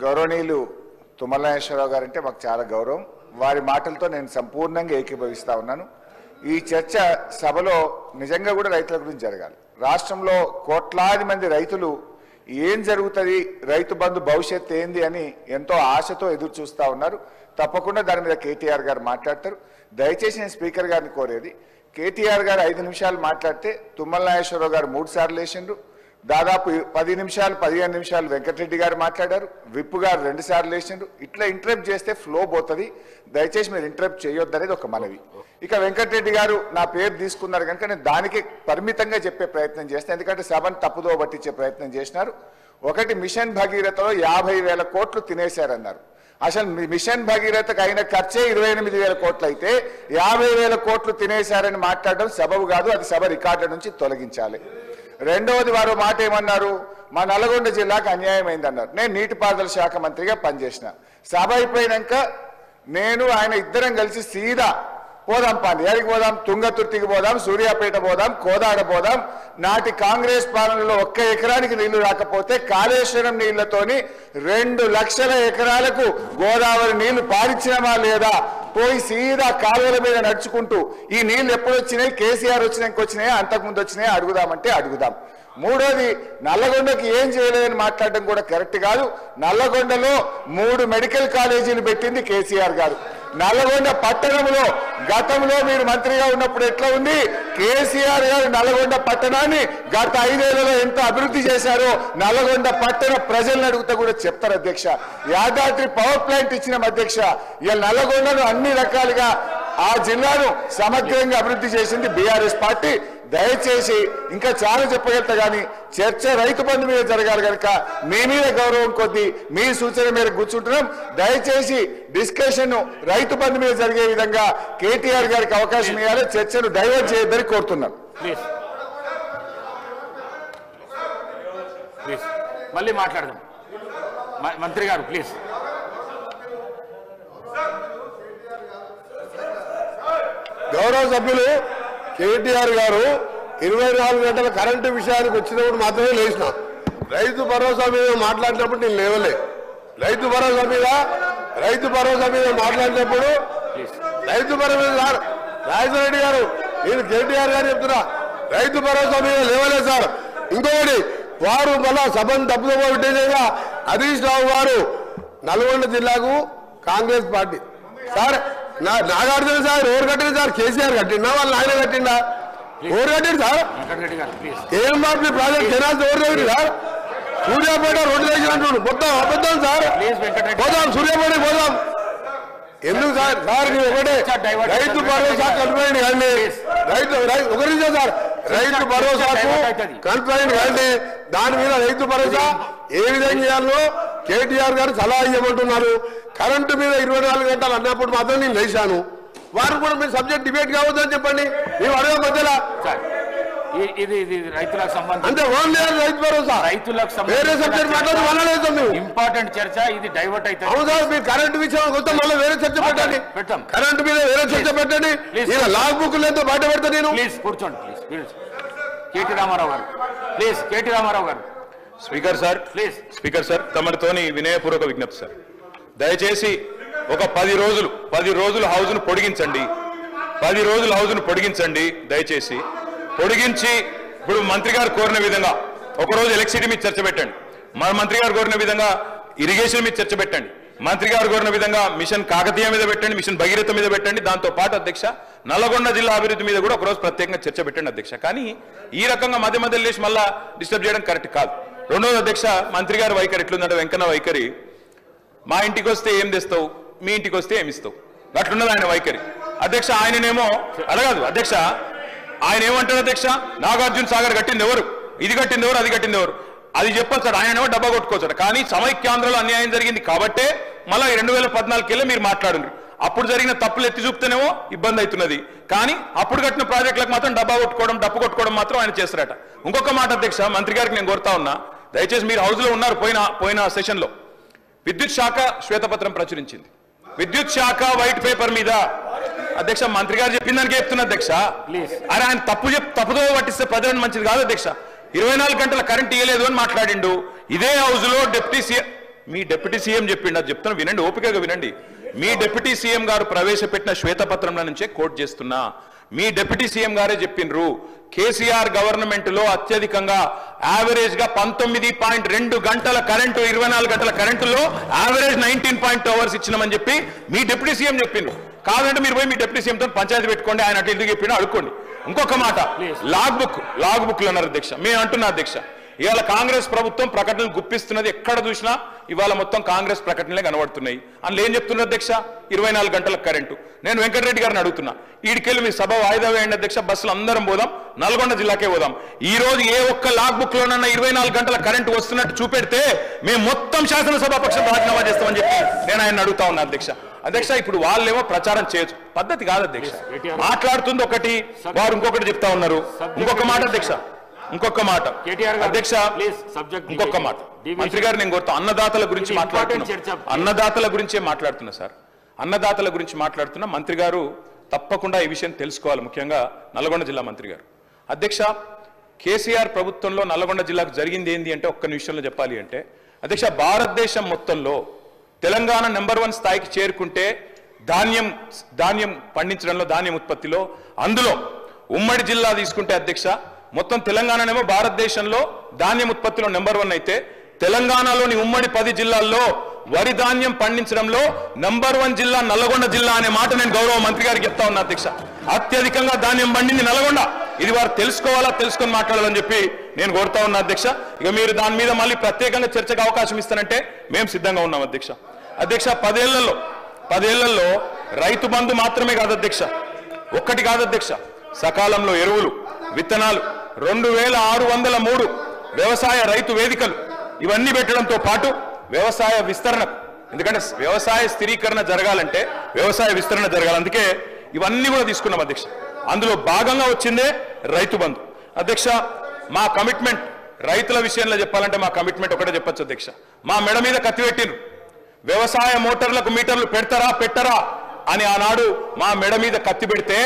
గౌరవనీయులు తుమ్మల నాగేశ్వరరావు గారు అంటే మాకు చాలా గౌరవం. వారి మాటలతో నేను సంపూర్ణంగా ఏకీభవిస్తా ఉన్నాను. ఈ చర్చ సభలో నిజంగా కూడా రైతుల గురించి జరగాలి. రాష్ట్రంలో కోట్లాది మంది రైతులు ఏం జరుగుతుంది, రైతు బంధు భవిష్యత్తు ఏంది అని ఎంతో ఆశతో ఎదురు చూస్తూ ఉన్నారు. తప్పకుండా దాని మీద కేటీఆర్ గారు మాట్లాడతారు. దయచేసి నేను స్పీకర్ గారిని కోరేది, కేటీఆర్ గారు 5 నిమిషాలు మాట్లాడితే తుమ్మల నాగేశ్వరరావు గారు 3 సార్లు వేసిండ్రు. దాదాపు 10 నిమిషాలు 15 నిమిషాలు వెంకటరెడ్డి గారు మాట్లాడారు. విప్పు గారు 2 సార్లు వేసిండ్రు. ఇట్లా ఇంటరప్ట్ చేస్తే ఫ్లో పోతుంది. దయచేసి మీరు ఇంటరప్ట్ చేయొద్దనేది ఒక మనవి. ఇక వెంకటరెడ్డి గారు నా పేరు తీసుకున్నారు కనుక నేను దానికి పరిమితంగా చెప్పే ప్రయత్నం చేస్తాను. ఎందుకంటే సభను తప్పుదో పట్టించే ప్రయత్నం చేసినారు. ఒకటి, మిషన్ భగీరథలో 50,000 కోట్లు తినేశారన్నారు. అసలు మిషన్ భగీరథకు అయిన ఖర్చే 28,000 కోట్లు అయితే 50,000 కోట్లు తినేశారని మాట్లాడడం సబబు కాదు. అది సభ రికార్డుల నుంచి తొలగించాలి. రెండవది, వారు మాట ఏమన్నారు, మా నల్గొండ జిల్లాకు అన్యాయం అయిందన్నారు. నేను నీటిపారుదల శాఖ మంత్రిగా పనిచేసిన. సభ అయిపోయినాక నేను ఆయన ఇద్దరం కలిసి సీదా పోదాం, ఎక్కడికి పోదాం, తుంగతుర్తికి పోదాం, సూర్యాపేట పోదాం, కోదాడ పోదాం. నాటి కాంగ్రెస్ పాలనలో 1 ఎకరానికి నీళ్లు రాకపోతే కాళేశ్వరం నీళ్లతోని 2 లక్షల ఎకరాలకు గోదావరి నీళ్లు పారించినమా లేదా, పోయి సీదా కాలువల మీద నడుచుకుంటూ ఈ నీళ్లు ఎప్పుడు వచ్చినాయి, కేసీఆర్ వచ్చినాక వచ్చినాయా, అంతకుముందు వచ్చినాయా అడుగుదామంటే అడుగుదాం. మూడోది, నల్లగొండకి ఏం చేయలేదని మాట్లాడడం కూడా కరెక్ట్ కాదు. నల్లగొండలో 3 మెడికల్ కాలేజీలు పెట్టింది కేసీఆర్ గారు. నల్లగొండ పట్టణంలో గతంలో మీరు మంత్రిగా ఉన్నప్పుడు ఎట్లా ఉంది, కేసీఆర్ గారు నల్లగొండ పట్టణాన్ని గత 5 ఏళ్లలో ఎంత అభివృద్ధి చేశారో నల్లగొండ పట్టణ ప్రజలను అడుగుతా కూడా చెప్తారు అధ్యక్ష. యాదాద్రి పవర్ ప్లాంట్ ఇచ్చిన అధ్యక్ష. ఇలా నల్లగొండను అన్ని రకాలుగా ఆ జిల్లాను సమగ్రంగా అభివృద్ధి చేసింది బీఆర్ఎస్ పార్టీ. దయచేసి ఇంకా చాలా చెప్పగలుగుతా కానీ చర్చ రైతు బంధు మీద జరగాలి కనుక మీ మీద గౌరవం కొద్దీ మీ సూచన మేరకు కూర్చుంటున్నాం. దయచేసి డిస్కషన్ రైతు బంధు మీద జరిగే విధంగా కేటీఆర్ గారికి అవకాశం ఇవ్వాలి. చర్చను డైవర్ట్ చేయొద్దని కోరుతున్నాం. మళ్ళీ మాట్లాడదాం మంత్రి గారు ప్లీజ్. గౌరవ సభ్యులు కేటీఆర్ గారు 24 గంటల కరెంటు విషయానికి వచ్చినప్పుడు మాత్రమే లేచిన. రైతు భరోసా మీద మాట్లాడినప్పుడు నేను లేవలే. రైతు భరోసా మీద మాట్లాడినప్పుడు రైతు భరోసా రాజశేఖర గారు, నేను కేటీఆర్ గారు చెప్తున్నా, రైతు భరోసా మీద లేవలే సార్. ఇంకొకటి, వారు మళ్ళా సభను తప్పుదోవ పెట్టేగా హరీష్ రావు గారు నల్గొండ జిల్లాకు Congress party sir Nagarjuna sir ఎవరు కట్టింది సార్? కేసీఆర్ కట్టిండా, వాళ్ళ ఆయన కట్టిండా? ఎవరు కట్టింది సార్? కేఎంఆర్పీ ప్రాజెక్ట్ కెనాల్స్ ఎవరు కట్టింది సార్? సూర్యాపేట రోడ్డు వేసినట్టు మొత్తం అబద్ధం సార్. పోదాం, సూర్యాపేటకి పోదాం. ఎందుకు సార్? సార్ ఒకటే, రైతు భరోసా కంప్లైంట్ కానీ ఒకరి సార్ రైతు భరోసాకు కంప్లైంట్ కానీ దాని మీద రైతు భరోసా ఏ విధంగా చేయాలో కేటీఆర్ గారు సలహా ఇవ్వమంటున్నారు. కరెంటు మీద 24 గంటలు అన్నప్పుడు మాత్రం నేను లేచాను. వారు కూడా మీరు సబ్జెక్ట్ డిబేట్ కావద్దని చెప్పండి. మేము అడగ మధ్యలో ఇది రైతులకు సంబంధించి అంటే ఓన్లీ రైతు భరోసా, రైతులకు వేరే సబ్జెక్ట్ మాట్లాడలేదు. మేము ఇంపార్టెంట్ చర్చ ఇది డైవర్ట్ అవుతుంది. అవును సార్, మీరు కరెంటు విషయం వస్తే మళ్ళీ వేరే చర్చ పెట్టండి. కరెంటు మీద వేరే చర్చ పెట్టండి. లాగ్ బుక్ లేదో బయట పెడతా నేను. ప్లీజ్ కూర్చోండి. ప్లీజ్ కేటీ రామారావు గారు, ప్లీజ్ కేటీ రామారావు గారు. Speaker sir, please speaker sir, తమరితోని వినయపూర్వక విజ్ఞప్తి సార్. దయచేసి ఒక 10 రోజులు హౌస్ను పొడిగించండి. 10 రోజులు హౌస్ను పొడిగించండి దయచేసి. పొడిగించి ఇప్పుడు మంత్రి గారు కోరిన విధంగా ఒకరోజు ఎలక్ట్రిసిటీ మీద చర్చ పెట్టండి. మన మంత్రి గారు కోరిన విధంగా ఇరిగేషన్ మీద చర్చ పెట్టండి. మంత్రి గారు కోరిన విధంగా మిషన్ కాకతీయ మీద పెట్టండి, మిషన్ భగీరథ మీద పెట్టండి. దాంతో పాటు అధ్యక్ష నల్లగొండ జిల్లా అభివృద్ధి మీద కూడా ఒకరోజు ప్రత్యేకంగా చర్చ పెట్టండి అధ్యక్ష. కానీ ఈ రకంగా మధ్య మధ్యలో లేచి మళ్ళా డిస్టర్బ్ చేయడం కరెక్ట్ కాదు. రెండోది అధ్యక్ష, మంత్రి గారి వైఖరి ఎట్లుందంటే వెంకన్న వైఖరి, మా ఇంటికి వస్తే ఏం తెస్తావు, మీ ఇంటికి వస్తే ఏమిస్తావు, అట్లున్నది ఆయన వైఖరి అధ్యక్ష. ఆయననేమో అడగదు అధ్యక్ష, ఆయన ఏమంటారు అధ్యక్ష, నాగార్జున సాగర్ కట్టింది ఎవరు, ఇది కట్టింది ఎవరు, అది కట్టింది ఎవరు, అది చెప్పొచ్చాడు. ఆయనేమో డబ్బా కొట్టుకోవచ్చాడు. కానీ సమైక్యాంధ్రలో అన్యాయం జరిగింది కాబట్టే మళ్ళీ 2014 మీరు మాట్లాడుండ్రు. అప్పుడు జరిగిన తప్పులు ఎత్తి చూపుతేనేమో ఇబ్బంది అవుతున్నది. కానీ అప్పుడు కట్టిన ప్రాజెక్టులకు మాత్రం డబ్బా కొట్టుకోవడం, డప్పు కొట్టుకోవడం మాత్రం ఆయన చేస్తారట. ఇంకొక మాట అధ్యక్ష, మంత్రి గారికి నేను కోరుతా ఉన్నా, దయచేసి మీరు హౌస్లో ఉన్నారు. పోయిన సెషన్లో విద్యుత్ శాఖ శ్వేతపత్రం ప్రచురించింది. విద్యుత్ శాఖ వైట్ పేపర్ మీద అధ్యక్ష మంత్రి గారు చెప్పిందానికి చెప్తున్నా అధ్యక్ష. అరే ఆయన తప్పుదో పట్టిస్తే ప్రజలను మంచిది కాదు అధ్యక్ష. 24 గంటల కరెంట్ ఇవ్వలేదు అని మాట్లాడిండు. ఇదే హౌస్ లో మీ డిప్యూటీ సీఎం చెప్పిండు, అది చెప్తున్నా వినండి, ఓపికగా వినండి. మీ డిప్యూటీ సీఎం గారు ప్రవేశపెట్టిన శ్వేతపత్రంలో నుంచే కోట్ చేస్తున్నా. మీ డిప్యూటీ సీఎం గారే చెప్పిండ్రు, కేసీఆర్ గవర్నమెంట్ లో అత్యధికంగా యావరేజ్ గా 19.2 గంటల కరెంటు, 24 గంటల కరెంటులో యావరేజ్ 19.2 అవర్స్ ఇచ్చినామని చెప్పి మీ డిప్యూటీ సీఎం చెప్పిండ్రు. కాదంటే మీరు పోయి మీ డిప్యూటీ సీఎం తో పంచాయతీ పెట్టుకోండి, ఆయన అట్లా ఎందుకు చెప్పిండో అడుక్కోండి. ఇంకొక మాట, లాగ్ బుక్లు అన్నారు అధ్యక్ష. మేము అంటున్నా అధ్యక్ష, ఇవాళ కాంగ్రెస్ ప్రభుత్వం ప్రకటనలు గుప్పిస్తున్నది, ఎక్కడ చూసినా ఇవాళ మొత్తం కాంగ్రెస్ ప్రకటనలే కనబడుతున్నాయి. అందులో ఏం చెప్తున్నారు అధ్యక్ష? 24 గంటల కరెంటు. నేను వెంకటరెడ్డి గారిని అడుగుతున్నా, ఈడికెళ్ళి మీ సభ వాయిదా వేయండి అధ్యక్ష, బస్సులు అందరం పోదాం, నల్గొండ జిల్లాకే పోదాం. ఈ రోజు ఏ ఒక్క లాగ్ బుక్ లోనన్నా 24 గంటల కరెంటు వస్తున్నట్టు చూపెడితే మేము మొత్తం శాసనసభాపక్షం రాజీనామా చేస్తామని చెప్పి నేను ఆయన అడుగుతా ఉన్నా అధ్యక్ష. అధ్యక్ష, ఇప్పుడు వాళ్ళేమో ప్రచారం చేయొచ్చు, పద్ధతి కాదు అధ్యక్ష. మాట్లాడుతుంది ఒకటి, వారు ఇంకొకటి చెప్తా ఉన్నారు. ఇంకొక మాట అధ్యక్ష, ఇంకొక మాట అధ్యక్ష, ఇంకొక మాట. మంత్రి గారు నేను కోరుతా, అన్నదాతల గురించి మాట్లాడుతున్నా, అన్నదాతల గురించే మాట్లాడుతున్నా సార్, అన్నదాతల గురించి మాట్లాడుతున్నా. మంత్రి గారు తప్పకుండా ఈ విషయం తెలుసుకోవాలి, ముఖ్యంగా నల్గొండ జిల్లా మంత్రి గారు. అధ్యక్ష, కేసీఆర్ ప్రభుత్వంలో నల్గొండ జిల్లాకు జరిగింది ఏంటి అంటే, ఒక్క నిమిషంలో చెప్పాలి అంటే అధ్యక్ష, భారతదేశం మొత్తంలో తెలంగాణ నెంబర్ 1 స్థాయికి చేరుకుంటే ధాన్యం పండించడంలో, ధాన్యం ఉత్పత్తిలో, అందులో ఉమ్మడి జిల్లా తీసుకుంటే అధ్యక్ష, మొత్తం తెలంగాణనేమో భారతదేశంలో ధాన్యం ఉత్పత్తిలో నెంబర్ 1 అయితే, తెలంగాణలోని ఉమ్మడి 10 జిల్లాల్లో వరి ధాన్యం పండించడంలో నెంబర్ 1 జిల్లా నల్గొండ జిల్లా అనే మాట నేను గౌరవ మంత్రి గారికి చెప్తా ఉన్నా అధ్యక్ష. అత్యధికంగా ధాన్యం పండింది నల్గొండ. ఇది వారు తెలుసుకోవాలా, తెలుసుకొని మాట్లాడాలని చెప్పి నేను కోరుతా ఉన్నా అధ్యక్ష. ఇక మీరు దాని మీద మళ్ళీ ప్రత్యేకంగా చర్చకు అవకాశం ఇస్తానంటే మేము సిద్ధంగా ఉన్నాం అధ్యక్ష. అధ్యక్ష, 10 ఏళ్లలో రైతు బంధు మాత్రమే కాదు అధ్యక్ష, ఒక్కటి కాదు అధ్యక్ష, సకాలంలో ఎరువులు, విత్తనాలు, 2603 వ్యవసాయ రైతు వేదికలు, ఇవన్నీ పెట్టడంతో పాటు వ్యవసాయ విస్తరణ, ఎందుకంటే వ్యవసాయ స్థిరీకరణ జరగాలంటే వ్యవసాయ విస్తరణ జరగాలి, అందుకే ఇవన్నీ కూడా తీసుకున్నాం అధ్యక్ష. అందులో భాగంగా వచ్చిందే రైతు బంధు. అధ్యక్ష, మా కమిట్మెంట్ రైతుల విషయంలో చెప్పాలంటే మా కమిట్మెంట్ ఒకటే చెప్పొచ్చు అధ్యక్ష. మా మెడ మీద కత్తి పెట్టిరు, వ్యవసాయ మోటార్లకు మీటర్లు పెడతారా పెట్టరా అని ఆనాడు మా మెడ మీద కత్తి పెడితే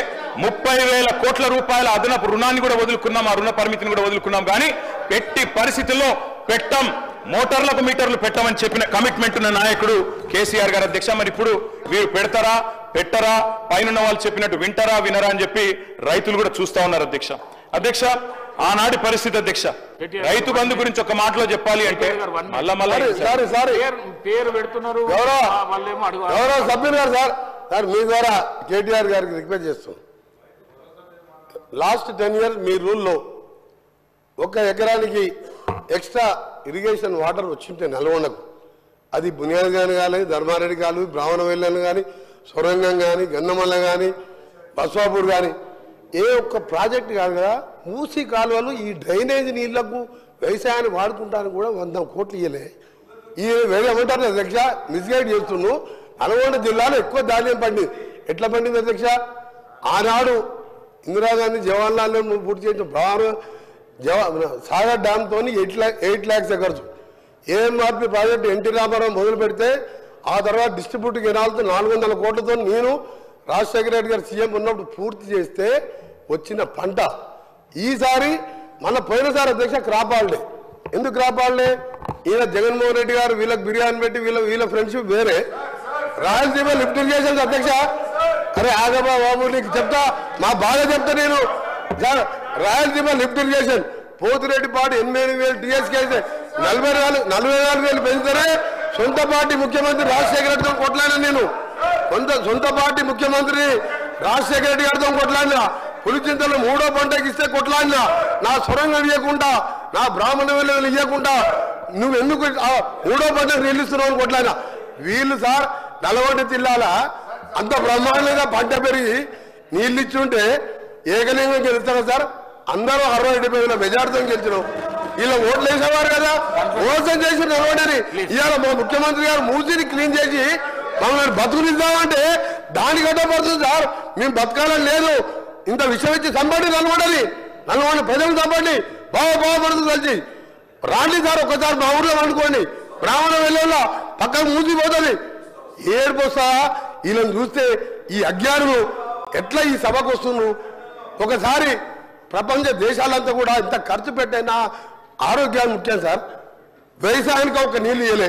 30,000 కోట్ల రూపాయల అదనపు రుణాన్ని కూడా వదులుకున్నాం, ఆ రుణ పరిమితిని కూడా వదులుకున్నాం. కానీ పెట్టి పరిస్థితుల్లో పెట్టం, మోటార్లకు మీటర్లు పెట్టమని చెప్పిన కమిట్మెంట్ ఉన్న నాయకుడు కేసీఆర్ గారు అధ్యక్ష. మరి ఇప్పుడు వీరు పెడతారా పెట్టరా, పైన వాళ్ళు చెప్పినట్టు వింటారా వినరా అని చెప్పి రైతులు కూడా చూస్తా ఉన్నారు అధ్యక్ష. అధ్యక్ష, ఆనాటి పరిస్థితి అధ్యక్ష, రైతు బంధు గురించి ఒక మాటలో చెప్పాలి అంటే పేరు పెడుతున్నారు గౌరవ సభ్యులు గారు సార్ మీ ద్వారా కేటీఆర్ గారికి రిక్వెస్ట్ చేస్తాం. లాస్ట్ 10 years మీ రూల్లో 1 ఎకరానికి ఎక్స్ట్రా ఇరిగేషన్ వాటర్ వచ్చింటే నల్గొండకు, అది బునియాద్ గాని కానీ, ధర్మారెడ్డి కాలు, బ్రాహ్మణవెల్లని కానీ, సొరంగం కానీ, గన్నమల్ల కానీ, బస్వాపూర్ కానీ, ఏ ఒక్క ప్రాజెక్ట్ కాదు కదా, మూసి కాలువలు ఈ డ్రైనేజ్ నీళ్లకు వ్యవసాయాన్ని వాడుకుంటానికి కూడా 100 కోట్లు ఇవ్వలే. ఈ ఏమంటారు అధ్యక్ష, మిస్గైడ్ చేస్తున్నావు. నల్గొండ జిల్లాలో ఎక్కువ ధాన్యం పండింది. ఎట్లా పండింది అధ్యక్ష? ఆనాడు ఇందిరాగాంధీ జవహర్లాల్ నెహ్రూ పూర్తి చేసిన సాగర్ డ్యామ్తో 8 lakhs acres, AMRP project NT Rama Rao మొదలు పెడితే ఆ తర్వాత డిస్ట్రిబ్యూట్ కెనాల్తో 400 కోట్లతో నేను రాజశేఖర రెడ్డి గారు సీఎం ఉన్నప్పుడు పూర్తి చేస్తే వచ్చిన పంట. ఈసారి మన పోయినసారి అధ్యక్ష క్రాప్ హాలిడే. ఎందుకు క్రాప్ హాలిడే? ఈయన జగన్మోహన్ రెడ్డి గారు వీళ్ళకి బిర్యానీ పెట్టి వీళ్ళ ఫ్రెండ్షిప్ వేరే. రాయలసీమ లిఫ్ట్ ఇరిగేషన్ అధ్యక్ష, అరే ఆగబా బాబు నీకు చెప్తా, మా బాధ చెప్తా నేను. Rayalaseema lift irrigation Pothireddypadu 88,000 TSK అయితే 44,000 పెంచితేనే సొంత పార్టీ ముఖ్యమంత్రి రాజశేఖర రెడ్డితో కొట్లాడినా నేను. సొంత పార్టీ ముఖ్యమంత్రి రాజశేఖర రెడ్డి గారితో కొట్లాడినా. పులిచింతలు 3వ పంటకి ఇస్తే కొట్లాడినా. నా సొరంగం ఇవ్వకుండా, నా బ్రాహ్మణ వెళ్ళలు ఇవ్వకుండా నువ్వు ఎందుకు 3వ పంటకు నీళ్ళు ఇస్తున్నావు కొట్లాడినా. వీళ్ళు సార్ నల్గొండ జిల్లాల అంత బ్రహ్మాండంగా పంట పెరిగి నీళ్ళు ఇచ్చుంటే ఏకలింగం గెలుస్తారు సార్. అందరూ 60-70 మెజార్టీతో గెలిచినాం. వీళ్ళ ఓట్లు వేసేవారు కదా, మోసం చేసి నల్గొండని. ఇవాళ మా ముఖ్యమంత్రి గారు మూసిని క్లీన్ చేసి మమ్మల్ని బతుకునిద్దామంటే దానికి అడ్డపడుతుంది సార్. మేము బతకాలని లేదు, ఇంత విషయం ఇచ్చి చంపండి నల్గొండ ప్రజలు చంపండి, బాగుపడుతుంది కలిసి రాండి సార్. ఒక్కసారి మా ఊర్లో వండుకోండి, బ్రాహ్మణ వెళ్ళేలా పక్కకు మూసిపోతుంది. ఏడుపోస్తా వీళ్ళని చూస్తే ఈ అజ్ఞానులు ఎట్లా ఈ సభకు వస్తున్నారు. ఒకసారి ప్రపంచ దేశాలంతా కూడా ఇంత ఖర్చు పెట్టైనా ఆరోగ్యాన్ని ముఖ్యం సార్. వ్యవసాయానికి ఒక నీళ్ళు ఇవ్వలే.